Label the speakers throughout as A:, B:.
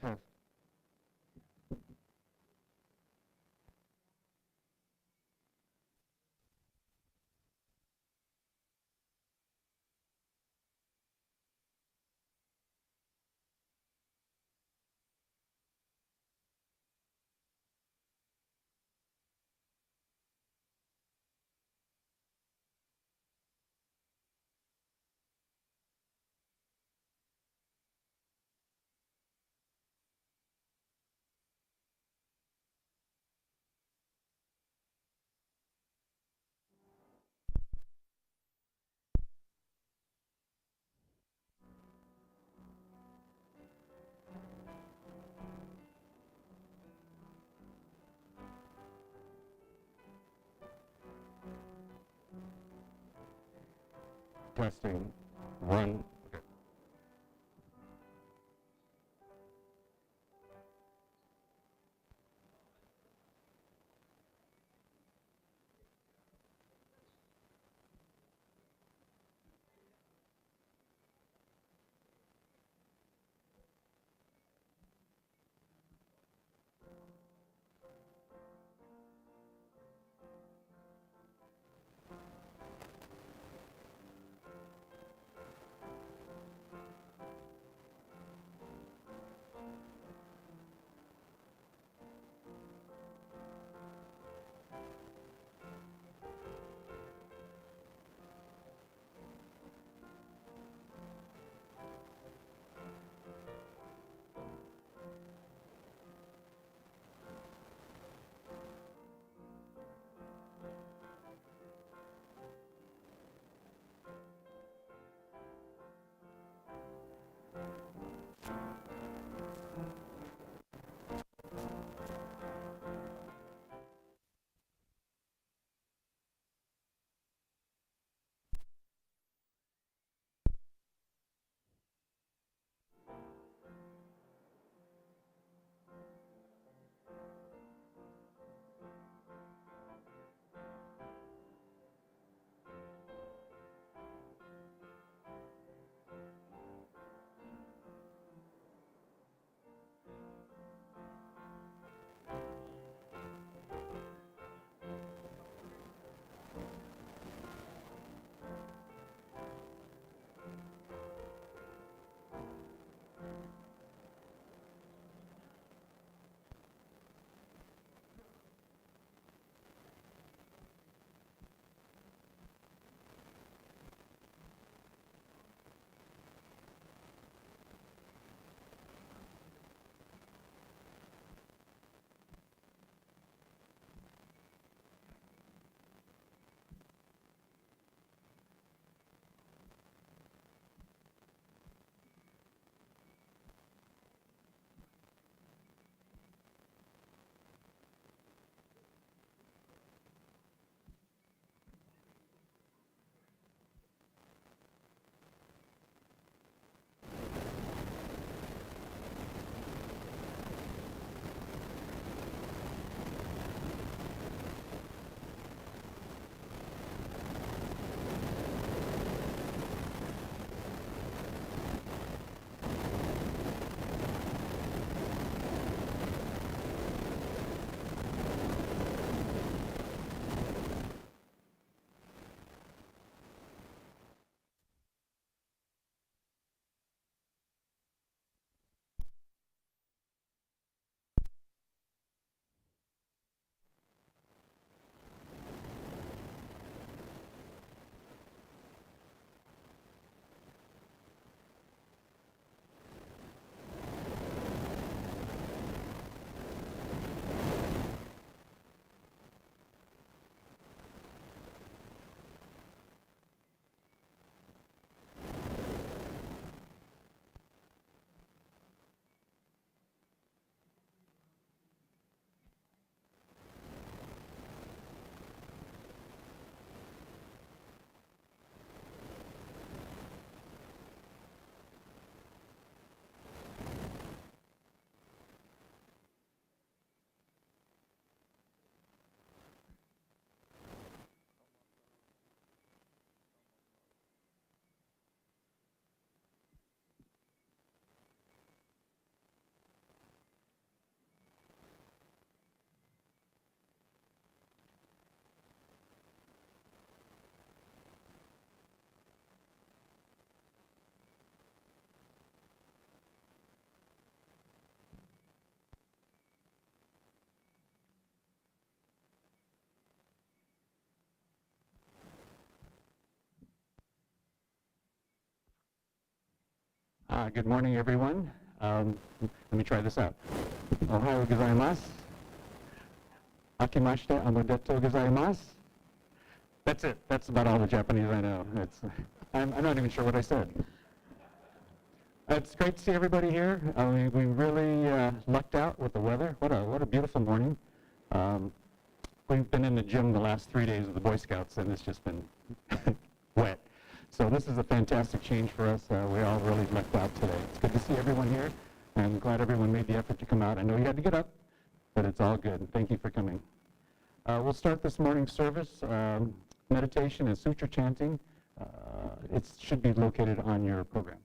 A: Test. Testing. One. Okay. Good morning, everyone. Let me try this out. Ohayo gozaimasu. Akimashite omedetou gozaimasu. That's it. That's about all the Japanese I know. I'm not even sure what I said. It's great to see everybody here. We really lucked out with the weather. What a beautiful morning. We've been in the gym the last 3 days of the Boy Scouts, and it's just been wet. So this is a fantastic change for us. We all really lucked out today. It's good to see everyone here. I'm glad everyone made the effort to come out. I know you had to get up, but it's all good. Thank you for coming. We'll start this morning's service, meditation and sutra chanting. It should be located on your program.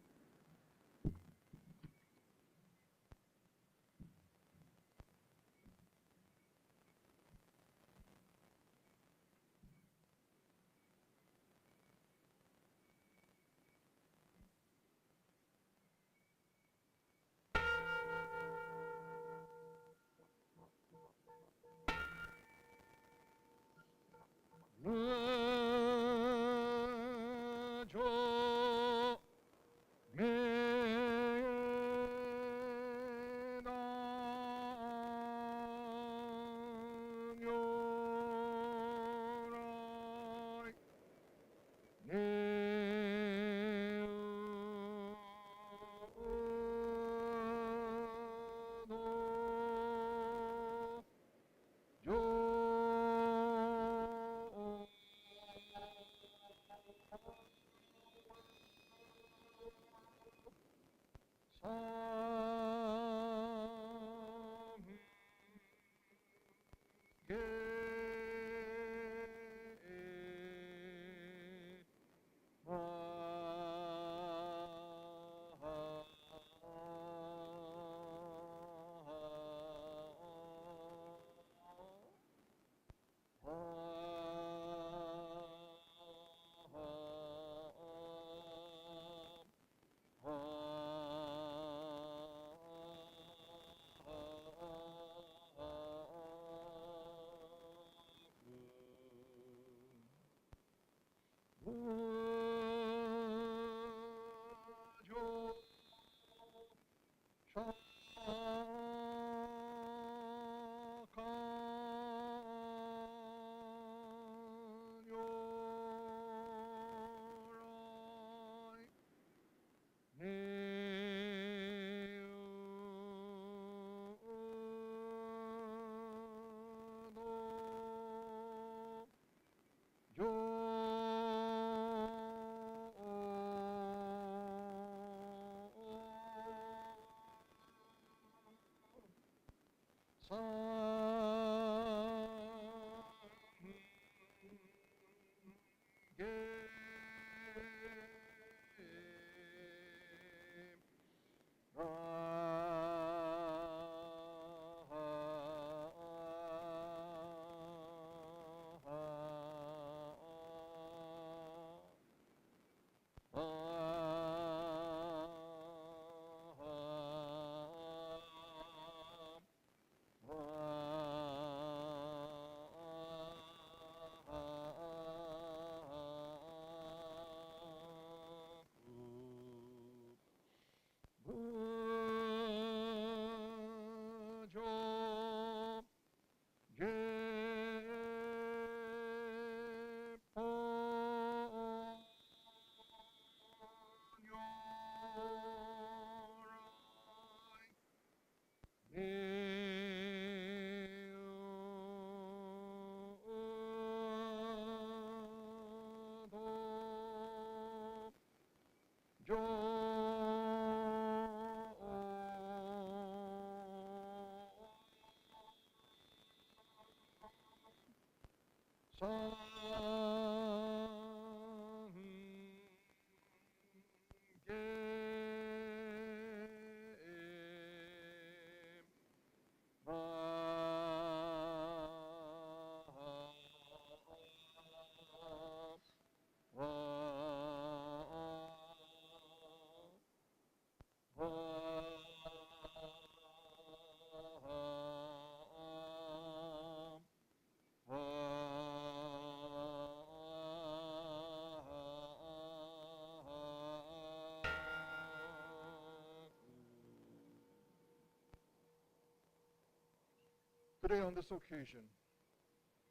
B: Today, on this occasion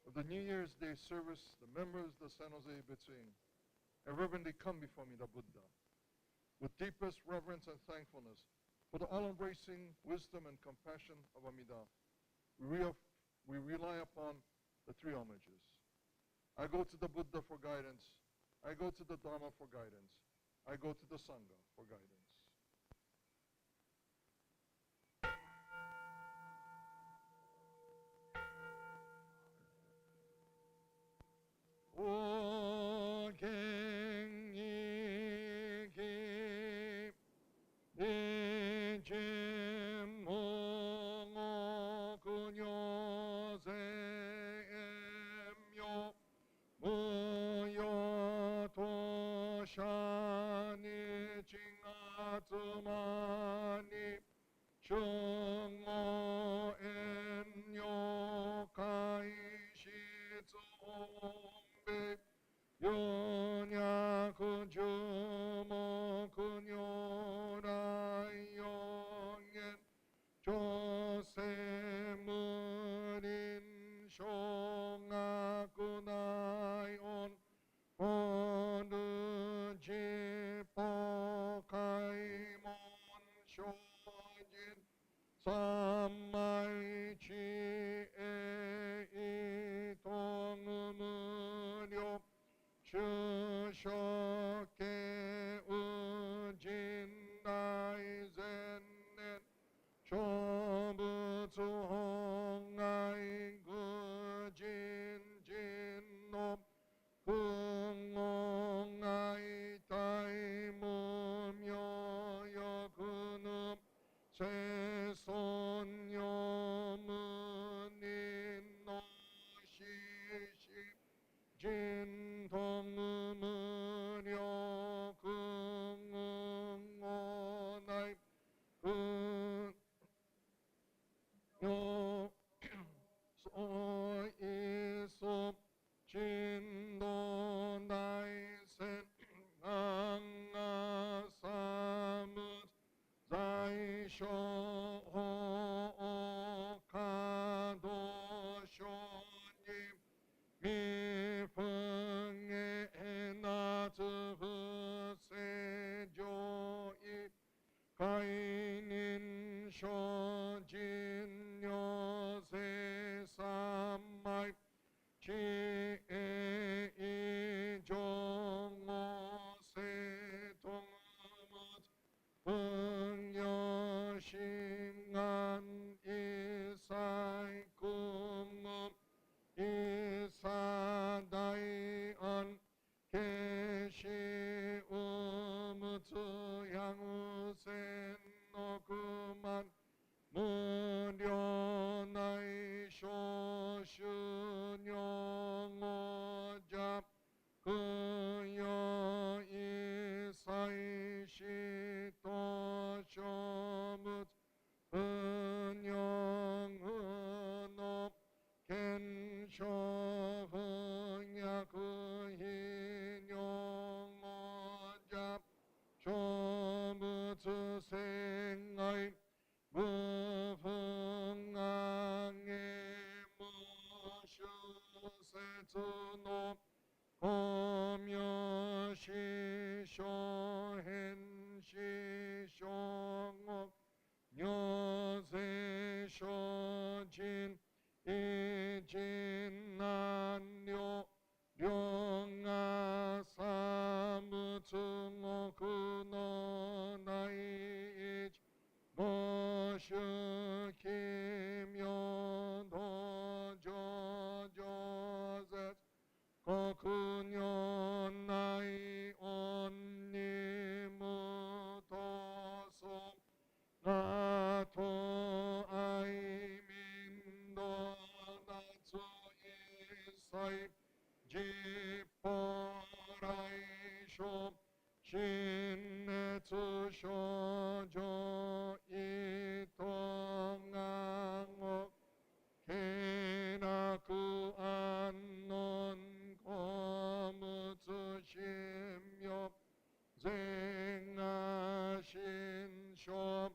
B: of the New Year's Day service, the members of the San Jose Betsuin have reverently come before me, the Buddha, with deepest reverence and thankfulness for the all-embracing wisdom and compassion of Amida. We rely upon the three homages. I go to the Buddha for guidance. I go to the Dharma for guidance. I go to the Sangha for guidance. O Gengi Gi Nijim Mongo Kunyo Zemyo Muyo Toshani Chingatsumani Shungo Enyo Kai Shitsumbe Yonya Kujumo Kunyorai Yongen Josemurin Shongakunai On Onu Jipo Kaimon Shojin Sammai Chi E Itongumuryo Shusho-E Ujin Dai Zennen Shobutsu Hongai Gujin Jinno Kungongai Tai Mumyo Yokunum Sesonyo Munin no Shishi Jin Tongumuryo Kungonai Kun Yo So Iso Jin Don Dai Sen Anga Samut Zai Sho Ho Kado Shonyi Mi Feng E Natsu Se Joi Kai Nin Sho Jin Yo Se Sammai Chi E I Jong O Se Tong Mut Feng Yo Shing An Isai Kum Isa Dai An Keshi Umutsu Yang Usen No Kuman Muryo Nai Sho Shunyong Ojap Kuyo Isai Shito Shomut Unyong Unop Kansho Hunyaku Hinyong Ojap Shomutsu Sengai Mufengange Mushu Setsuno Komyo Shisho Hen Shishong Nyose Shojin Ijin Nanyo Ryonga Samutsu Ngokuno Nai Ich Moshu Kimyo Dojo Joseph Kokunyo Nai Onni Mutoso Nato Ai Mindo Natsu Isai Jipporai Sho Shinetsu Shoujo Itongango Kenaku Annon Komutsu Shimyo Zenga Shinsho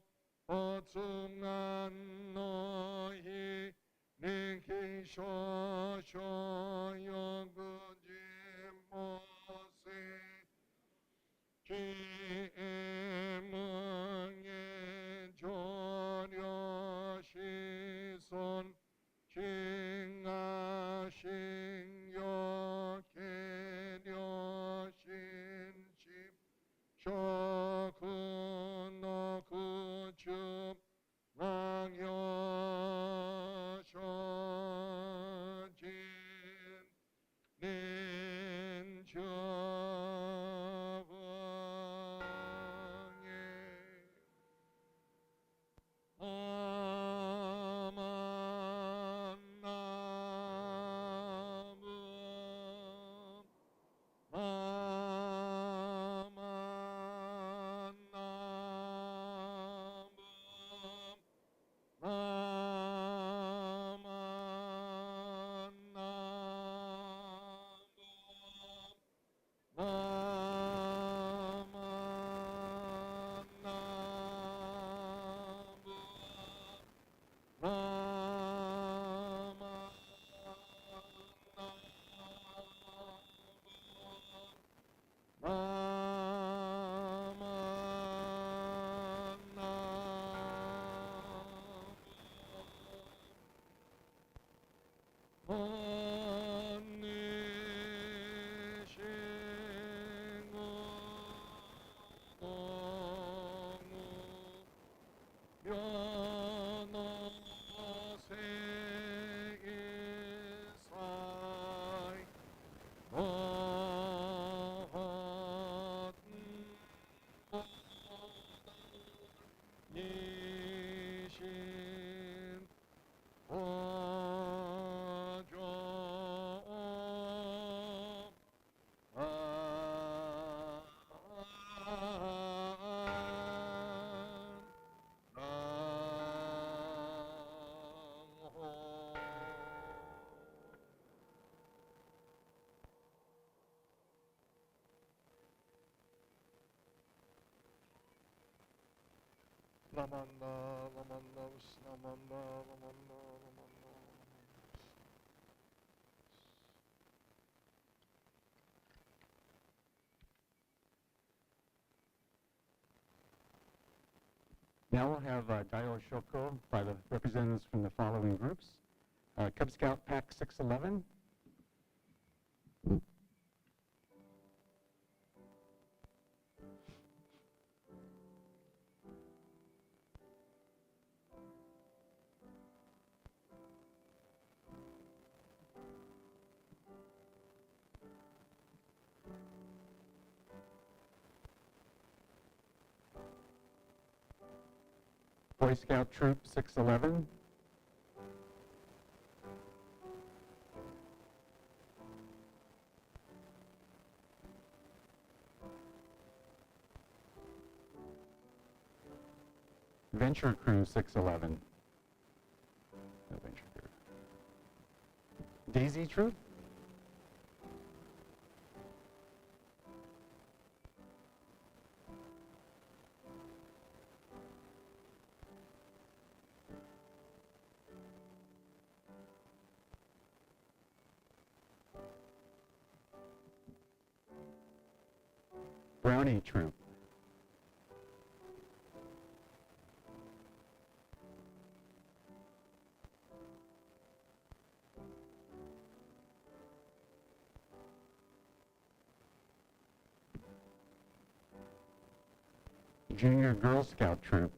B: Namanda, namanda, namanda, namanda, namanda.
A: Now we'll have Daiyo Oshoko by the representatives from the following groups. Cub Scout Pack 611. Boy Scout Troop 611. Venture Crew 611. No Venture Crew. Daisy Troop. Brownie Troop. Junior Girl Scout Troop.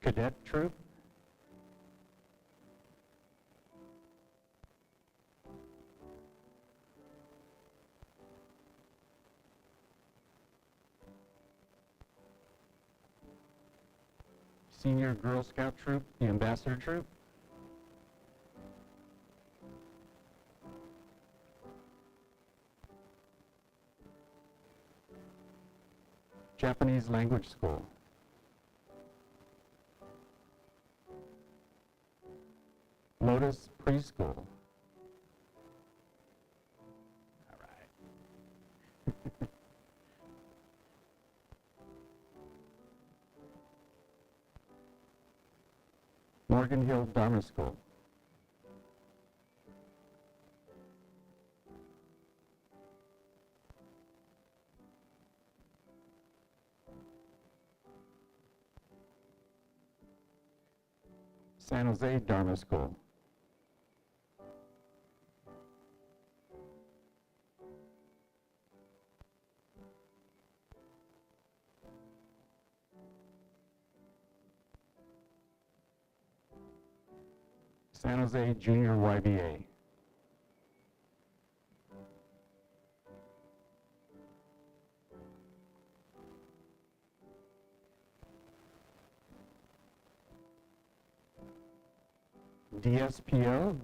A: Cadet Troop. Senior Girl Scout Troop, the Ambassador Troop. Japanese Language School. Lotus Preschool. All right. Morgan Hill Dharma School. San Jose Dharma School. San Jose Junior YBA. DSPO.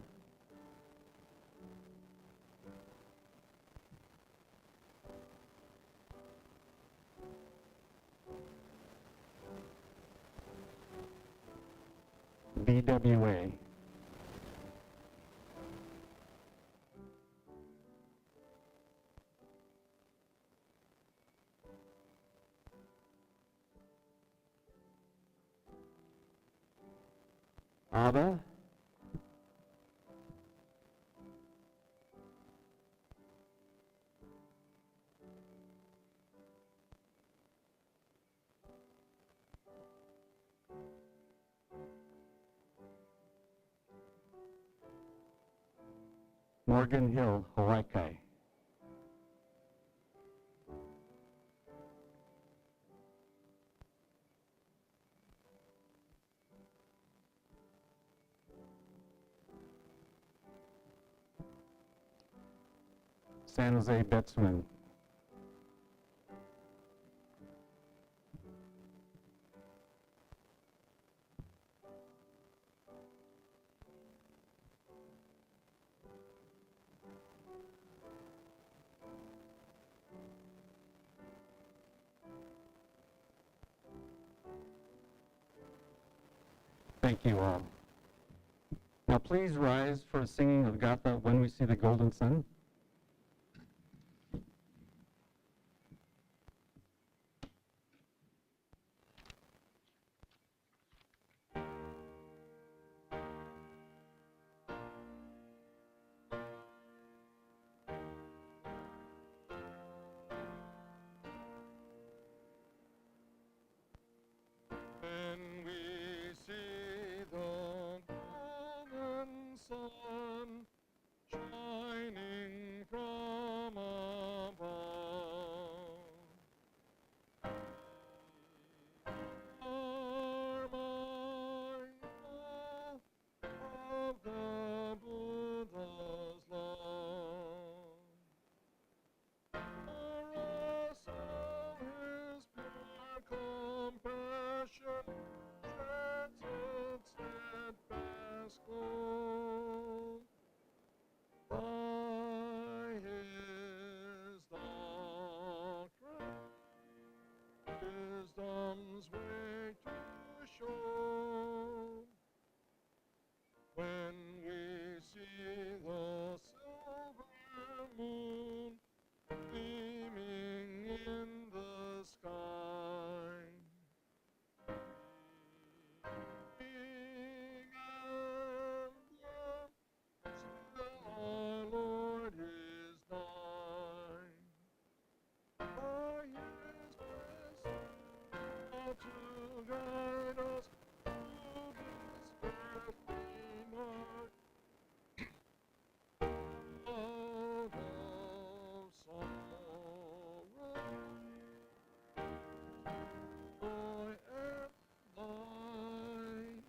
A: BWA. ABBA. Morgan Hill Horai-kai. San Jose Betsuin. Thank you all. Now please rise for a singing of Gatha, When We See the Golden Sun.
B: When we see the golden sun shining from above, we are mindful of the Buddha's love. For us all his pure compassion sheds its steadfast glow. By his doctrine, wisdom's way to show. When we see the silver moon gleaming in the sky, being emblem, still our Lord is nigh. By his grace, all to guide us through this earthly night. Out of sorrow, joy and light.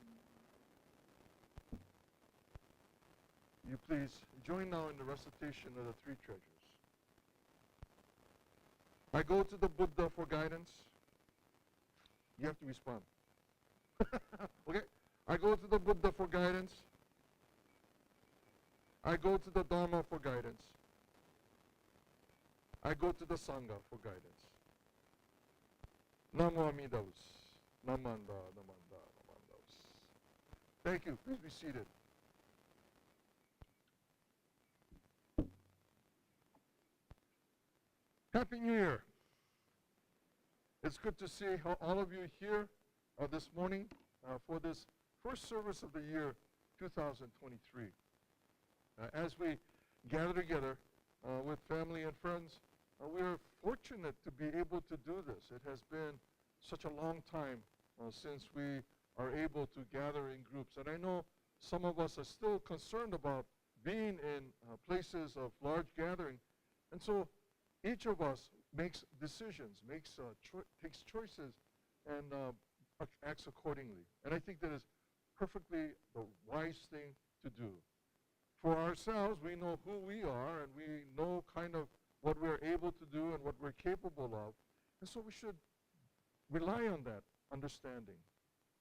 B: You please join now in the recitation of the three treasures. I go to the Buddha for guidance. You have to respond. Okay? I go to the Buddha for guidance. I go to the Dharma for guidance. I go to the Sangha for guidance. Namo Amidaos. Namanda, Namanda, Namandaos. Thank you. Please be seated. Happy New Year. It's good to see all of you here this morning for this first service of the year 2023. As we gather together with family and friends, we are fortunate to be able to do this. It has been such a long time since we are able to gather in groups. And I know some of us are still concerned about being in places of large gathering. And so each of us makes decisions, takes choices, and acts accordingly. And I think that is perfectly the wise thing to do. For ourselves, we know who we are, and we know kind of what we're able to do and what we're capable of. And so we should rely on that understanding.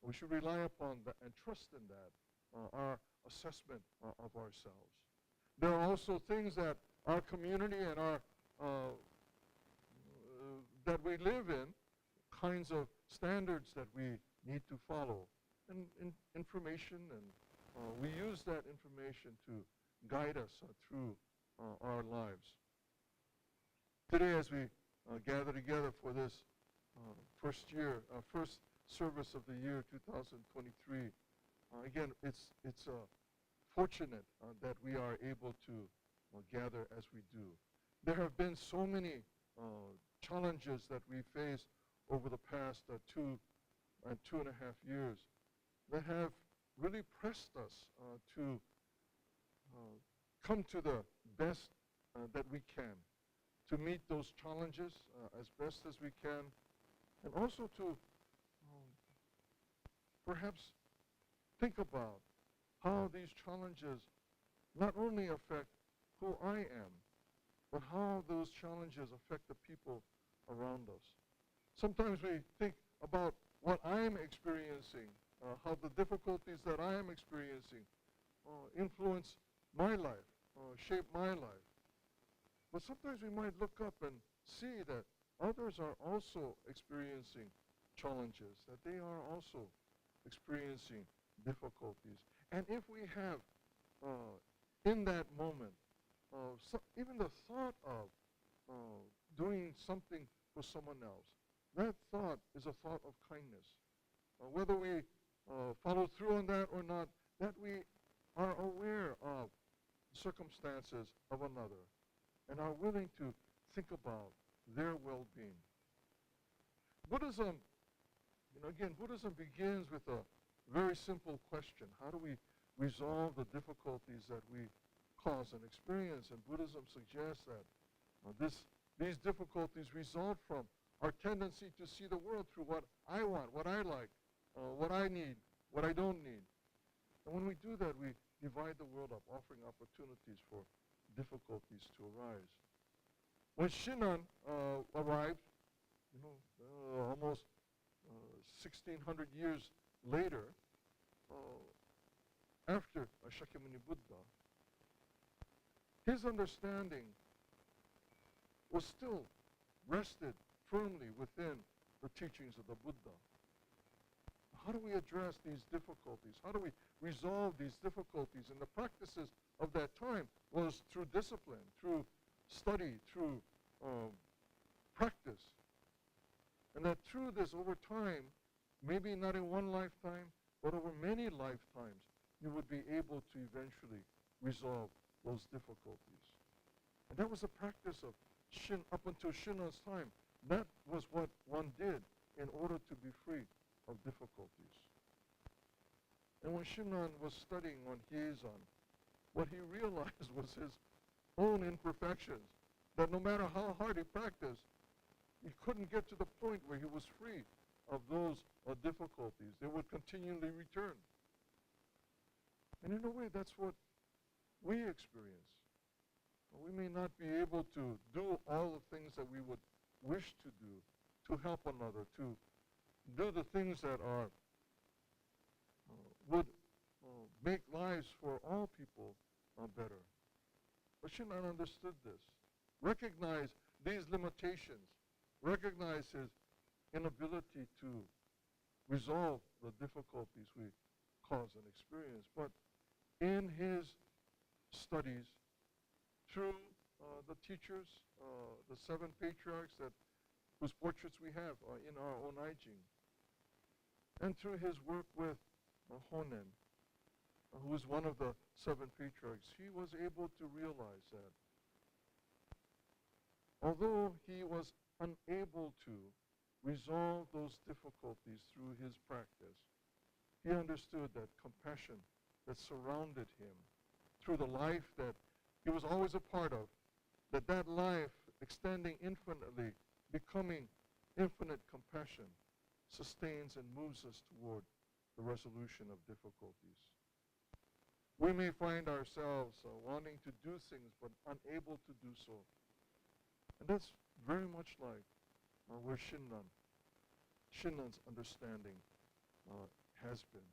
B: We should rely upon that and trust in that, our assessment of ourselves. There are also things that our community and our that we live in, kinds of standards that we need to follow, and information, and we use that information to guide us through our lives. Today, as we gather together for this first service of the year 2023, again, it's fortunate that we are able to gather as we do. There have been so many challenges that we faced over the past 2.5 years that have really pressed us to come to the best that we can, to meet those challenges as best as we can, and also to perhaps think about how these challenges not only affect who I am, but how those challenges affect the people around us. Sometimes we think about what I'm experiencing, how the difficulties that I am experiencing influence my life, shape my life. But sometimes we might look up and see that others are also experiencing challenges, that they are also experiencing difficulties. And if we have, in that moment, even the thought of doing something for someone else, that thought is a thought of kindness. Whether we follow through on that or not, that we are aware of circumstances of another and are willing to think about their well-being. Buddhism, again, Buddhism begins with a very simple question. How do we resolve the difficulties that we cause and experience? And Buddhism suggests that these difficulties result from our tendency to see the world through what I want, what I like, what I need, what I don't need. And when we do that, we divide the world up, offering opportunities for difficulties to arise. When Shinran arrived, almost 1,600 years later, after Shakyamuni Buddha, his understanding was still rested firmly within the teachings of the Buddha. How do we address these difficulties? How do we resolve these difficulties? And the practices of that time was through discipline, through study, through practice. And that through this, over time, maybe not in one lifetime, but over many lifetimes, you would be able to eventually resolve those difficulties. And that was a practice of up until Shinran's time. That was what one did in order to be free of difficulties. And when Shinran was studying on Hiezan, what he realized was his own imperfections, that no matter how hard he practiced, he couldn't get to the point where he was free of those difficulties. They would continually return. And in a way, that's what we experience. We may not be able to do all the things that we would wish to do to help another, to do the things that are would make lives for all people better. But Shinran understood this, recognized these limitations, recognized his inability to resolve the difficulties we cause and experience. But in his studies, through the teachers, the 7 patriarchs whose portraits we have in our Onaijin, and through his work with Honen, who is one of the 7 patriarchs, he was able to realize that although he was unable to resolve those difficulties through his practice, he understood that compassion that surrounded him through the life that he was always a part of, that life extending infinitely, becoming infinite compassion, sustains and moves us toward the resolution of difficulties. We may find ourselves wanting to do things but unable to do so. And that's very much like where Shinran's understanding has been.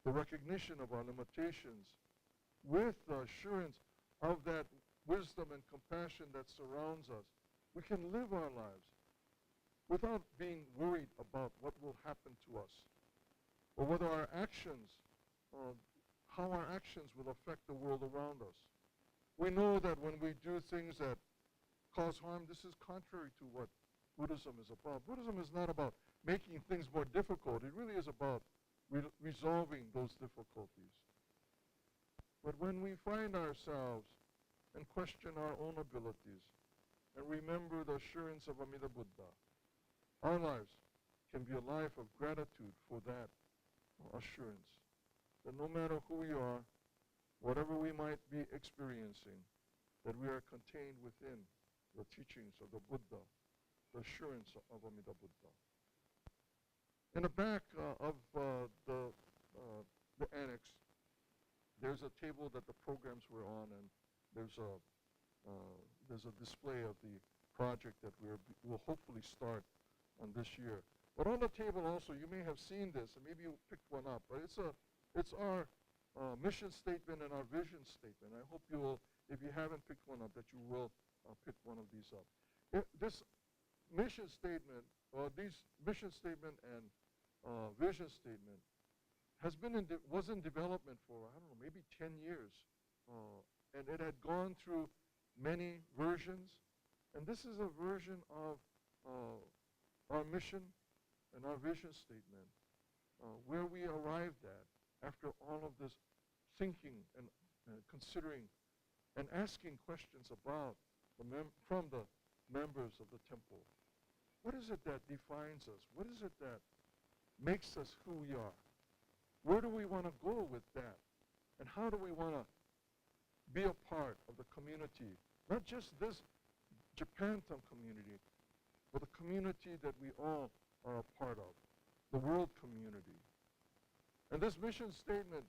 B: The recognition of our limitations with the assurance of that wisdom and compassion that surrounds us, we can live our lives without being worried about what will happen to us, or whether our actions, how our actions will affect the world around us. We know that when we do things that cause harm, this is contrary to what Buddhism is about. Buddhism is not about making things more difficult. It really is about resolving those difficulties. But when we find ourselves and question our own abilities and remember the assurance of Amida Buddha, our lives can be a life of gratitude for that assurance. That no matter who we are, whatever we might be experiencing, that we are contained within the teachings of the Buddha, the assurance of Amida Buddha. In the back of the annex, there's a table that the programs were on, and there's a display of the project that we'll hopefully start on this year. But on the table also, you may have seen this, and maybe you picked one up, but it's our mission statement and our vision statement. I hope you will, if you haven't picked one up, that you will pick one of these up. This mission statement, or these mission statement and vision statement, was in development for, I don't know, maybe 10 years. And it had gone through many versions. And this is a version of our mission and our vision statement, where we arrived at after all of this thinking and considering and asking questions about from the members of the temple. What is it that defines us? What is it that makes us who we are? Where do we want to go with that? And how do we want to be a part of the community? Not just this Japantown community, but the community that we all are a part of, the world community. And this mission statement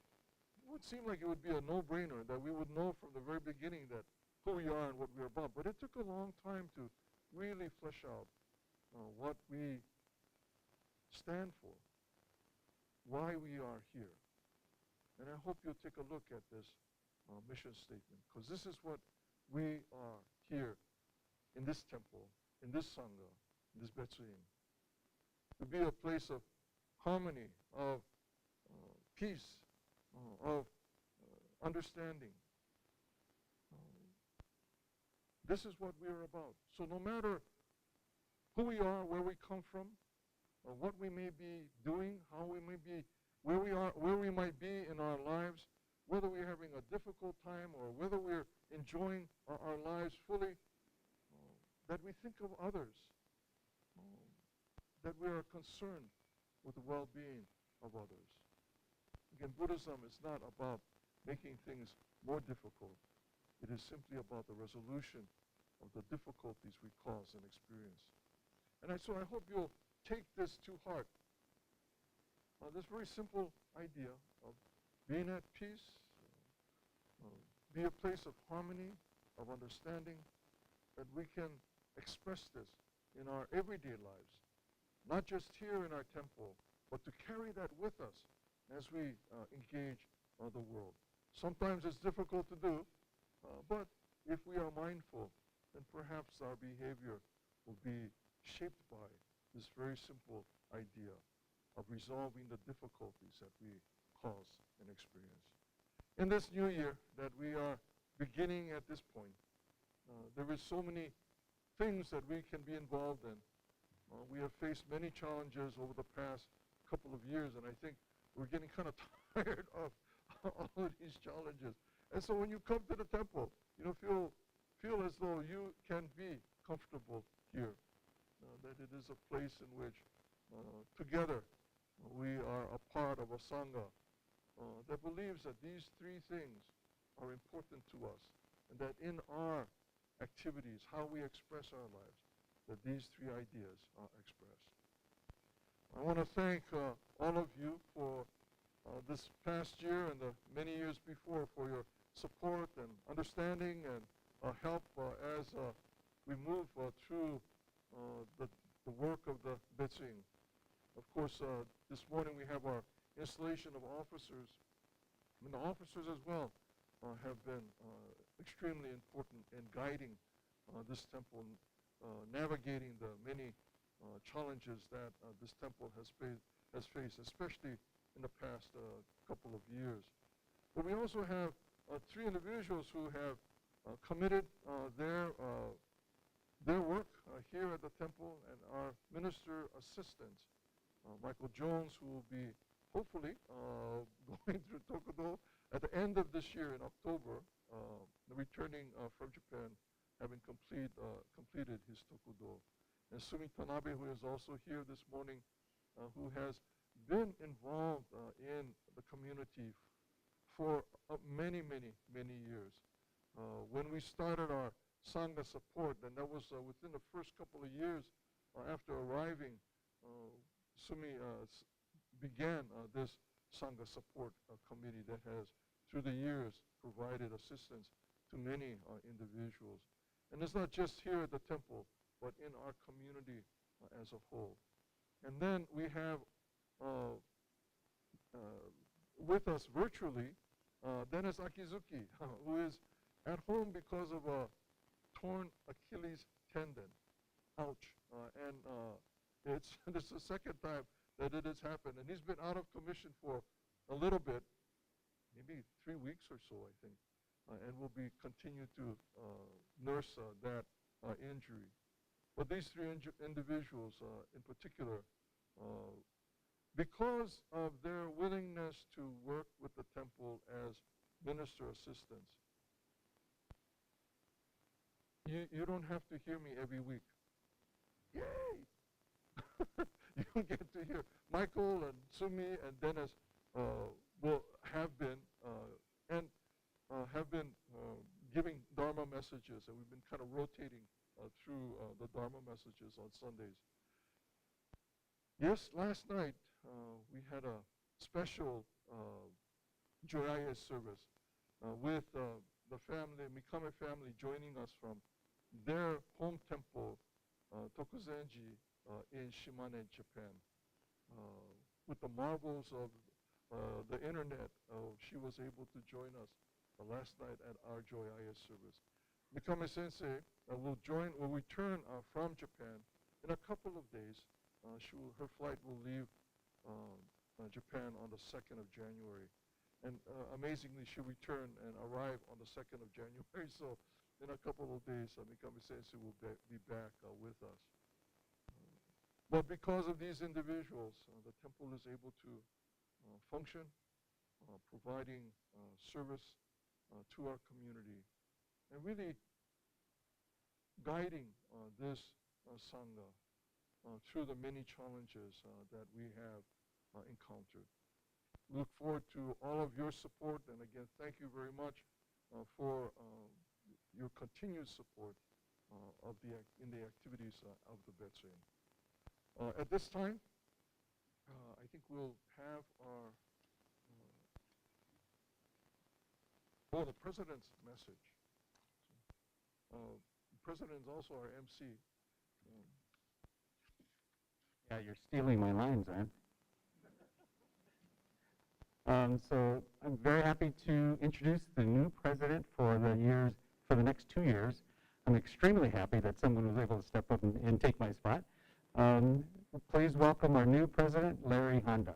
B: would seem like it would be a no-brainer, that we would know from the very beginning that who we are and what we are about. But it took a long time to really flesh out what we stand for, why we are here. And I hope you'll take a look at this mission statement, because this is what we are here in this temple, in this Sangha, in this Betsuin. To be a place of harmony, of peace, of understanding. This is what we are about. So no matter who we are, where we come from, or what we may be doing, how we may be, where we are, where we might be in our lives, whether we're having a difficult time or whether we're enjoying our lives fully, that we think of others, that we are concerned with the well-being of others. Again, Buddhism is not about making things more difficult. It is simply about the resolution of the difficulties we cause and experience. And so I hope you'll take this to heart. This very simple idea of being at peace, be a place of harmony, of understanding, that we can express this in our everyday lives, not just here in our temple, but to carry that with us as we engage the world. Sometimes it's difficult to do, but if we are mindful, then perhaps our behavior will be shaped by this very simple idea of resolving the difficulties that we cause and experience. In this new year that we are beginning at this point, there is so many things that we can be involved in. We have faced many challenges over the past couple of years, and I think we're getting kind of tired of all of these challenges. And so when you come to the temple, feel as though you can be comfortable here, that it is a place in which together we are a part of a Sangha that believes that these three things are important to us, and that in our activities, how we express our lives, that these three ideas are expressed. I want to thank all of you for this past year and the many years before for your support and understanding and help as we move through the work of the Betsuin. Of course, this morning we have our installation of officers. And the officers as well have been extremely important in guiding this temple, navigating the many challenges that this temple has faced, especially in the past couple of years. But we also have three individuals who have committed their work here at the temple, and our minister assistants, Michael Jones, who will be hopefully going through Tokudo at the end of this year in October, returning from Japan, having completed his Tokudo. And Sumi Tanabe, who is also here this morning, who has been involved in the community for many, many, many years. When we started our Sangha support, and that was within the first couple of years after arriving, Sumi began this Sangha support committee that has, through the years, provided assistance to many individuals. And it's not just here at the temple, but in our community as a whole. And then we have with us virtually Dennis Akizuki, who is at home because of a torn Achilles tendon. Ouch. This is the second time that it has happened. And he's been out of commission for a little bit, maybe 3 weeks or so, I think, and will be continue to nurse that injury. But these three individuals in particular, because of their willingness to work with the temple as minister assistants, you don't have to hear me every week. Yay! You get to hear Michael and Sumi and Dennis will have been giving Dharma messages, and we've been kind of rotating through the Dharma messages on Sundays. Yes, last night we had a special Joyaya service with the family, Mikame family, joining us from their home temple, Tokuzenji, in Shimane, Japan. With the marvels of the internet, she was able to join us last night at our Joyaya service. Mikame Sensei will return from Japan in a couple of days. Her flight will leave Japan on the 2nd of January. And amazingly, she'll return and arrive on the 2nd of January. So in a couple of days, Mikame Sensei will be back with us. But because of these individuals, the temple is able to function, providing service to our community, and really guiding this Sangha through the many challenges that we have encountered. We look forward to all of your support, and again, thank you very much for your continued support in the activities of the Betsuin. At this time, I think we'll have the President's message. The President is also our MC.
A: Yeah, you're stealing my lines, man. So I'm very happy to introduce the new president for the next 2 years. I'm extremely happy that someone was able to step up and take my spot. Please welcome our new president, Larry Honda.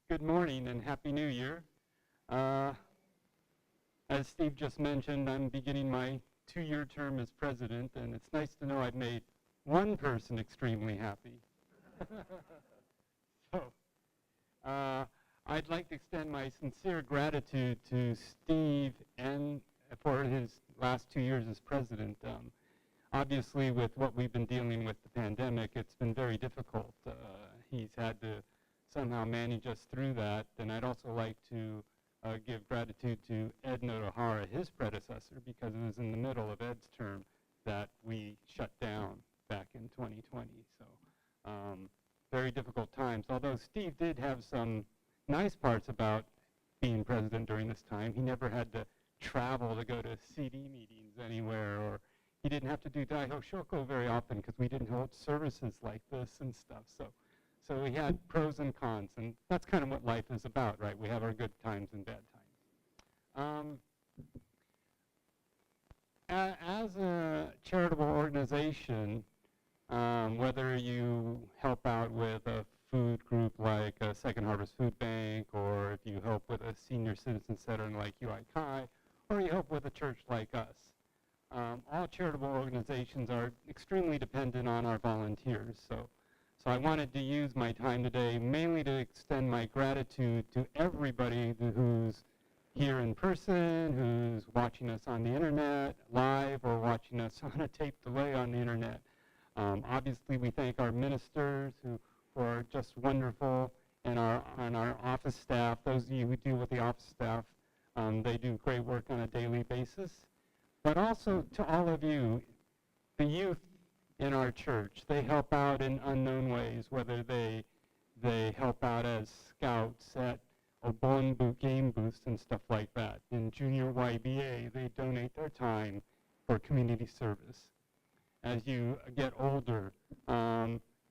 A: Good morning and Happy New Year. As Steve just mentioned, I'm beginning my 2-year term as president, and it's nice to know I've made one person extremely happy. So, I'd like to extend my sincere gratitude to Steve and for his last 2 years as president. Obviously, with what we've been dealing with the pandemic, it's been very difficult. He's had to somehow manage us through that, and I'd also like to give gratitude to Ed Notohara, his predecessor, because it was in the middle of Ed's term that we shut down back in 2020. So very difficult times, although Steve did have some nice parts about being president during this time. He never had to travel to go to CD meetings anywhere, or he didn't have to do Daiho Shoko very often because we didn't hold services like this and stuff. So we had pros and cons, and that's kind of what life is about, right? We have our good times and bad times. As a charitable organization, whether you help out with a food group like a Second Harvest Food Bank, or if you help with a senior citizen center like UI Kai, or you help with a church like us, all charitable organizations are extremely dependent on our volunteers. So I wanted to use my time today mainly to extend my gratitude to everybody who's here in person, who's watching us on the internet live or watching us on a tape delay on the internet. Obviously, we thank our ministers who are just wonderful, and our office staff. Those of you who deal with the office staff, they do great work on a daily basis. But also to all of you, the youth in our church, they help out in unknown ways, whether they help out as scouts at Obon game booths and stuff like that. In junior YBA, they donate their time for community service. As you get older,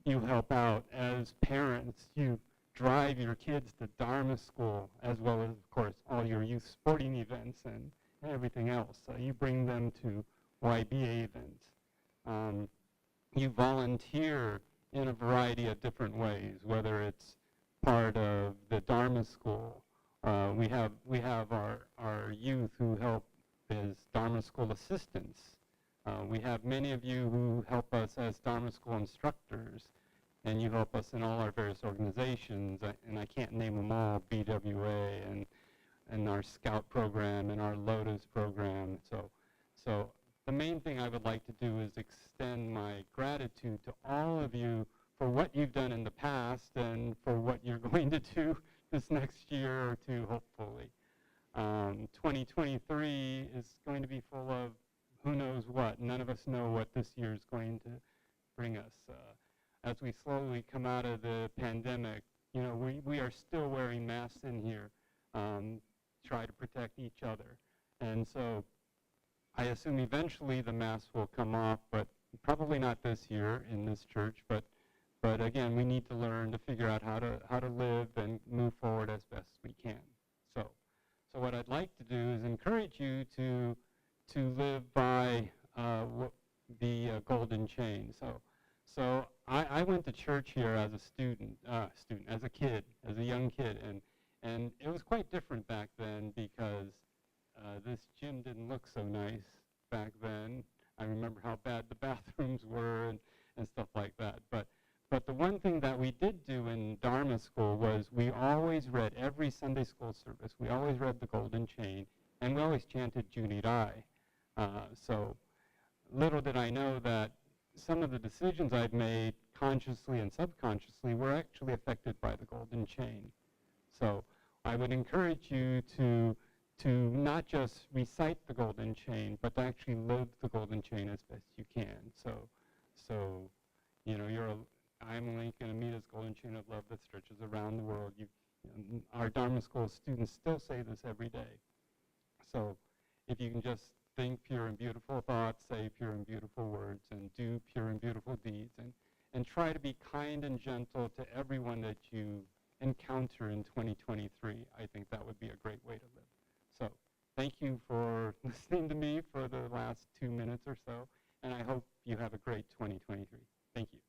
A: you help out. As parents, you drive your kids to Dharma school, as well as, of course, all your youth sporting events and everything else. You bring them to YBA events. You volunteer in a variety of different ways, whether it's part of the Dharma school. We have our youth who help as Dharma school assistants. We have many of you who help us as Dharma school instructors, and you help us in all our various organizations, and I can't name them all, BWA and our Scout program and our Lotus program. So the main thing I would like to do is extend my gratitude to all of you for what you've done in the past and for what you're going to do this next year or two, hopefully. 2023 is going to be full of who knows what. None of us know what this year is going to bring us. As we slowly come out of the pandemic, you know, we are still wearing masks in here, try to protect each other. And so I assume eventually the masks will come off, but probably not this year in this church. But again, we need to learn to figure out how to live and move forward as best we can. So what I'd like to do is encourage you to live by the golden chain. So I went to church here as a as a kid, as a young kid, and it was quite different back then because this gym didn't look so nice back then. I remember how bad the bathrooms were and stuff like that. But the one thing that we did do in Dharma school was we always read every Sunday school service. We always read the Golden Chain, and we always chanted Junirai. So little did I know that some of the decisions I've made consciously and subconsciously were actually affected by the Golden Chain. So I would encourage you to not just recite the Golden Chain, but to actually live the Golden Chain as best you can. So you know, I'm a link in Amita's Golden Chain of Love that stretches around the world. Our Dharma school students still say this every day. So if you can just think pure and beautiful thoughts, say pure and beautiful words, and do pure and beautiful deeds, and try to be kind and gentle to everyone that you encounter in 2023, I think that would be a great way to live. So thank you for listening to me for the last 2 minutes or so, and I hope you have a great 2023. Thank you.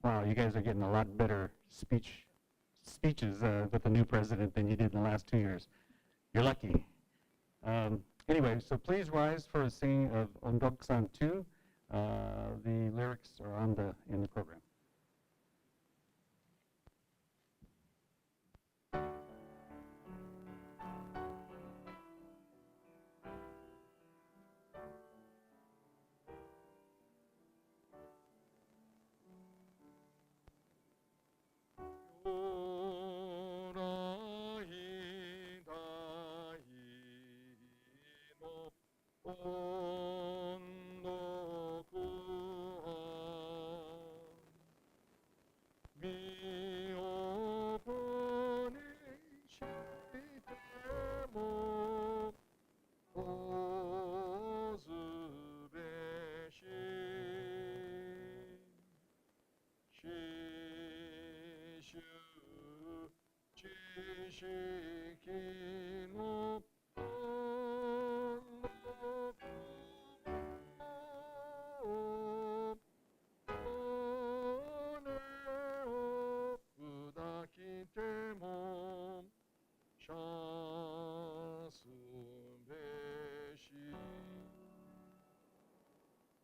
A: Wow, you guys are getting a lot better speeches with the new president than you did in the last 2 years. You're lucky. Anyway, so please rise for a singing of Ondokusan II. The lyrics are in the program.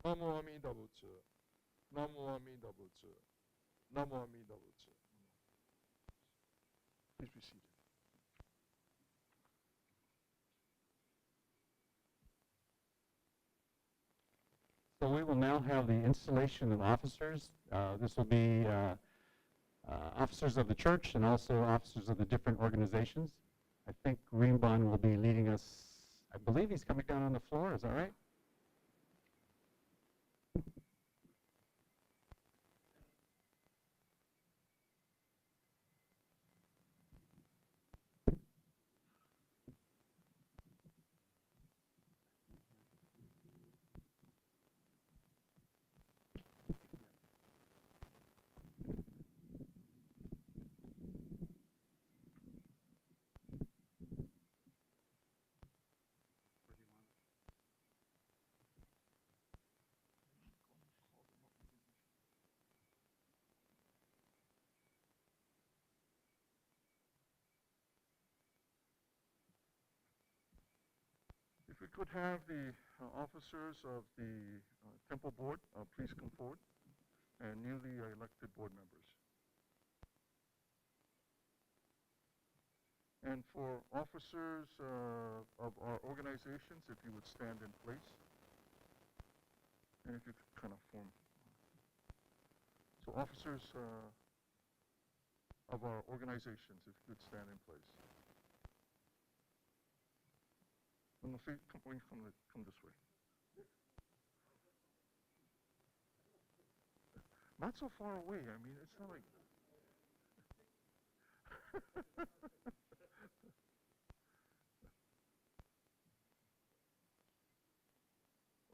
B: Namo Amida Butsu. Namo Amida Butsu. Namo Amida Butsu. Please be seated.
A: So we will now have the installation of officers. This will be officers of the church and also officers of the different organizations. I think Rinban will be leading us. I believe he's coming down on the floor. Is that right?
B: If we could have the officers of the temple board, please come forward, and newly elected board members. And for officers of our organizations, if you would stand in place, and if you could kind of form. So officers of our organizations, if you could stand in place. And we'll see, come this way. Not so far away. I mean, it's not like.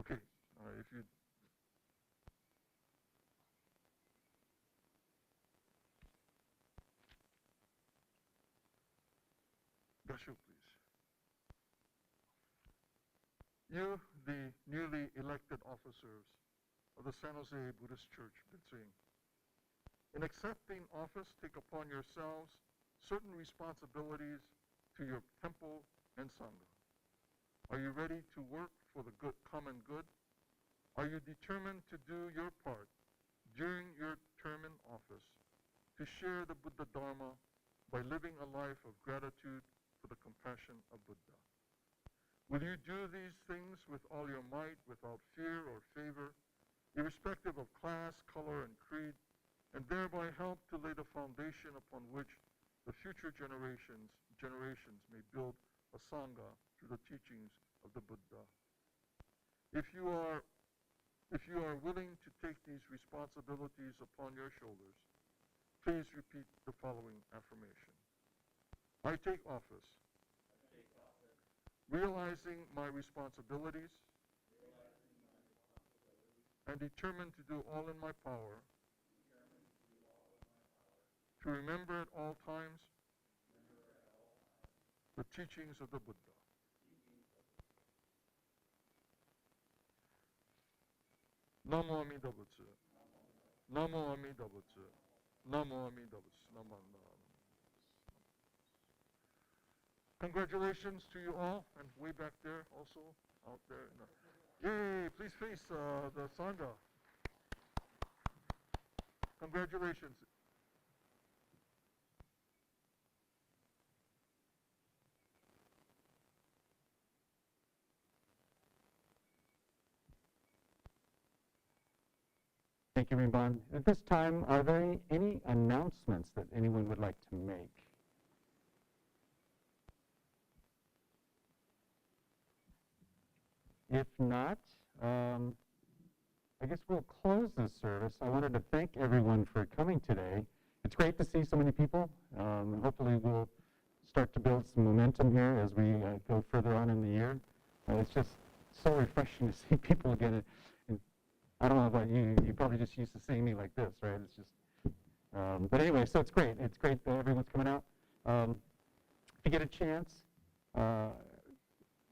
B: Okay, if you. Gashu, please. You, the newly elected officers of the San Jose Buddhist Church, Betsuin, in accepting office, take upon yourselves certain responsibilities to your temple and sangha. Are you ready to work for the good, common good? Are you determined to do your part during your term in office to share the Buddha Dharma by living a life of gratitude for the compassion of Buddha? Will you do these things with all your might, without fear or favor, irrespective of class, color, and creed, and thereby help to lay the foundation upon which the future generations may build a sangha through the teachings of the Buddha? If you are willing to take these responsibilities upon your shoulders, please repeat the following affirmation. I take office, realizing my responsibilities, and determined to do all in my power to remember at all times the teachings of the Buddha. Namo Amida Butsu. Namo Amida Butsu. Namo Amida Butsu. Namo Amida. Congratulations to you all, and way back there also, out there. Yay, please face the Sangha. Congratulations.
A: Thank you, Rinban. At this time, are there any announcements that anyone would like to make? If not, I guess we'll close this service. I wanted to thank everyone for coming today. It's great to see so many people. Hopefully we'll start to build some momentum here as we go further on in the year. It's just so refreshing to see people again. And I don't know about you. You probably just used to seeing me like this, right? It's just, but anyway, so it's great. It's great that everyone's coming out. If you get a chance,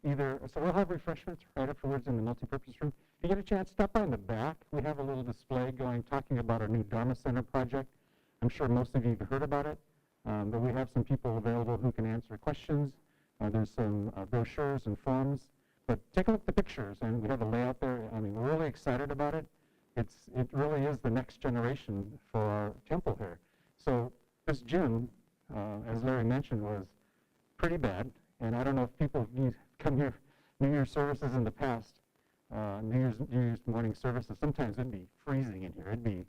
A: so we'll have refreshments right afterwards in the multipurpose room. If you get a chance, stop by in the back. We have a little display going, talking about our new Dharma Center project. I'm sure most of you have heard about it, but we have some people available who can answer questions. There's some brochures and forms. But take a look at the pictures, and we have a layout there. I mean, we're really excited about it. It really is the next generation for our temple here. So this gym, as Larry mentioned, was pretty bad. And I don't know if people come here, New Year's services in the past, New Year's morning services, sometimes it'd be freezing in here. It'd be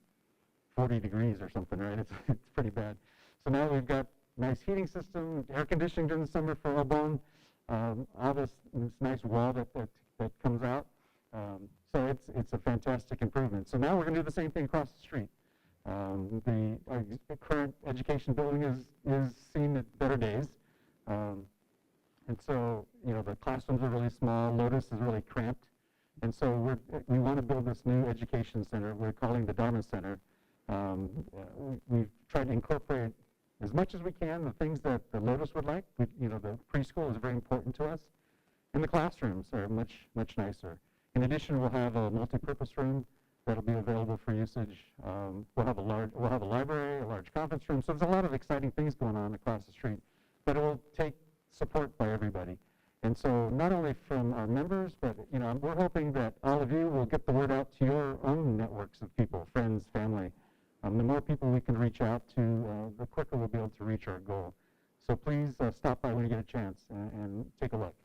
A: 40 degrees or something, right? It's pretty bad. So now we've got nice heating system, air conditioning during the summer for Obon, all this nice wall that comes out. So it's a fantastic improvement. So now we're going to do the same thing across the street. The current education building is seen better days. And so, you know, the classrooms are really small, Lotus is really cramped. And so we want to build this new education center we're calling the Dharma Center. We've tried to incorporate as much as we can the things that the Lotus would like. You know, the preschool is very important to us. And the classrooms are much, much nicer. In addition, we'll have a multi-purpose room that'll be available for usage. We'll have a library, a large conference room. So there's a lot of exciting things going on across the street. But it will take support by everybody. And so not only from our members, but you know, we're hoping that all of you will get the word out to your own networks of people, friends, family. The more people we can reach out to, the quicker we'll be able to reach our goal. So please stop by when you get a chance and take a look.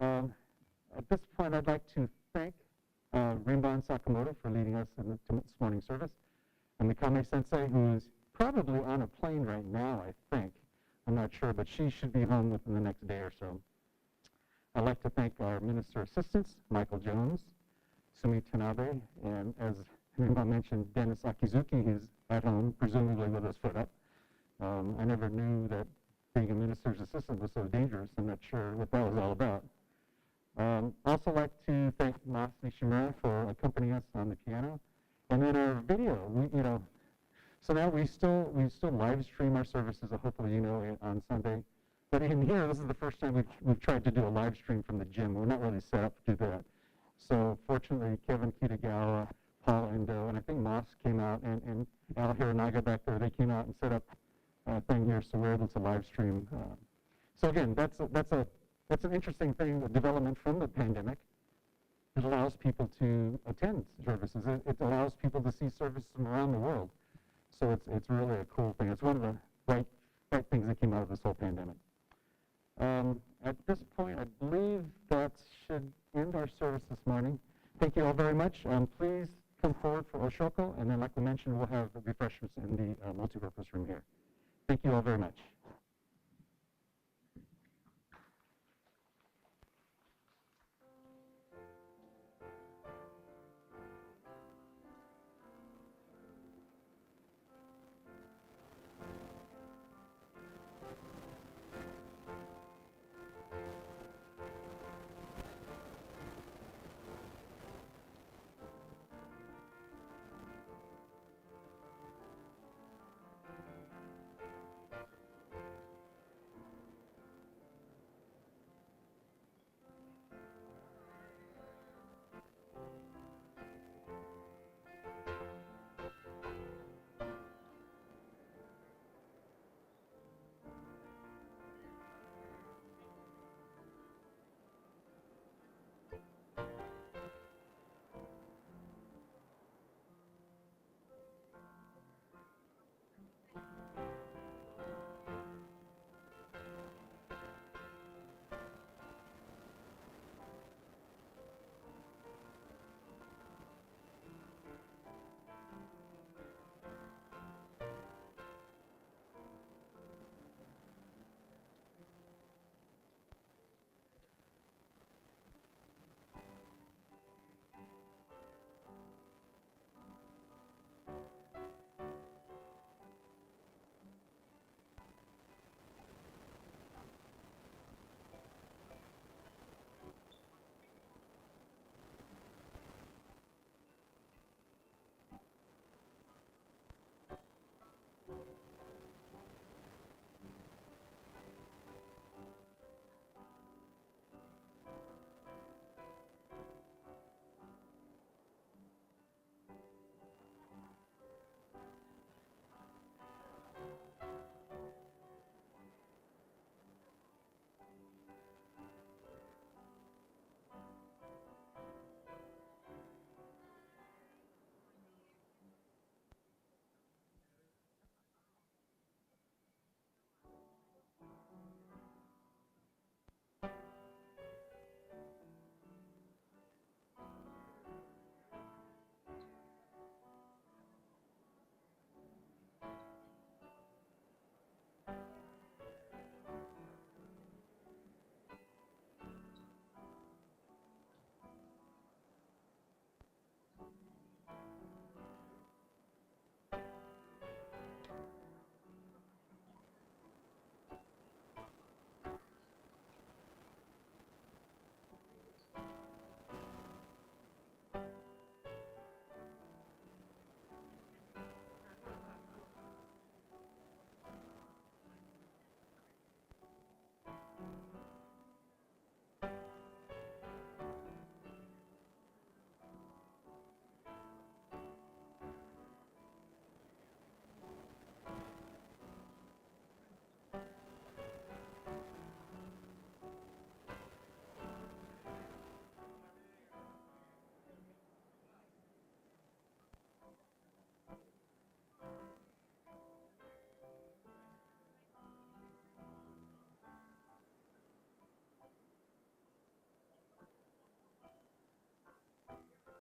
A: At this point, I'd like to thank Rinban Sakamoto for leading us in this morning's service, and the Kame-sensei, who is probably on a plane right now, I think. I'm not sure, but she should be home within the next day or so. I'd like to thank our minister assistants, Michael Jones, Sumi Tanabe, and as Rinban mentioned, Dennis Akizuki, who's at home, presumably with his foot up. I never knew that being a minister's assistant was so dangerous. I'm not sure what that was all about. Also like to thank Mas Nishimura for accompanying us on the piano. And then our video, you know, so now we still live stream our services, hopefully you know, on Sunday. But in here, this is the first time we've tried to do a live stream from the gym. We're not really set up to do that. So fortunately, Kevin Kitagawa, Paul Endo, and I think Moss came out, and Al Hiranaga back there, they came out and set up a thing here, so we're able to live stream. So again, that's an interesting thing, the development from the pandemic. It allows people to attend services. It allows people to see services from around the world. So it's really a cool thing. It's one of the right things that came out of this whole pandemic. At this point, I believe that should end our service this morning. Thank you all very much. Please come forward for Oshoko, and then like we mentioned, we'll have the refreshments in the multipurpose room here. Thank you all very much.